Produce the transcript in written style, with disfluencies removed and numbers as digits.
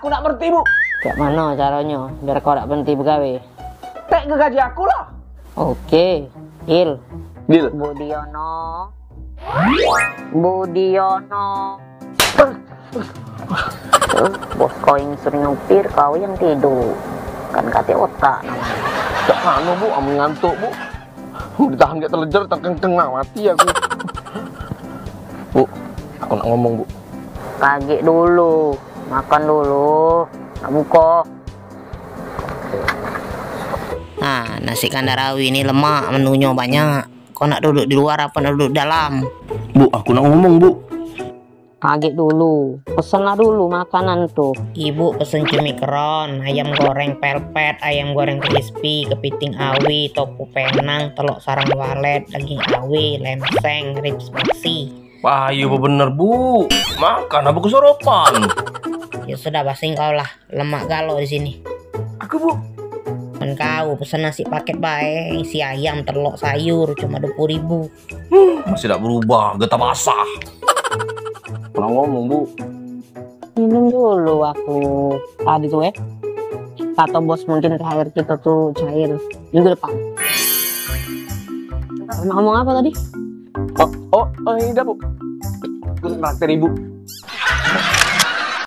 aku nak berhenti, Bu. Kayak mana caranya biar kau tak berhenti begawe? Tek ke gaji aku lah. Oke, deal. Deal. Budiono. Budiono. Bos kau yang sering ngupir, kau yang tidur. Kan kate otak namanya. Tak anu, Bu, amun ngantuk, Bu. Ditahan gak terlejar, terkengkeng lah, mati aku. Bu, aku nak ngomong, Bu. Kaget dulu, makan dulu, nak buka. Nah, nasi kandarawi ini lemak, menunya banyak. Kau nak duduk di luar apa nak duduk dalam? Bu, aku nak ngomong, Bu. Kaget dulu, pesenlah dulu makanan tuh. Ibu pesen cumi keron, ayam goreng pelpet, ayam goreng crispy, kepiting awi, tofu penang, telur sarang walet, daging awi, lenseng, ribs maxi. Wah, iya bener, Bu. Makan apa kesoropan? Ya sudah, basing kau lah, lemak galau di sini. Aku, Bu. Kan kau pesen nasi paket bae, isi ayam, telur, sayur, cuma 20.000. Masih tak berubah, getah basah. Pernah ngomong, Bu. Minum dulu aku tadi tuh kata bos mungkin THR kita tuh cair minggu depan. Ngomong apa tadi? Oh, ini dah, Bu. Aku traktir Ibu.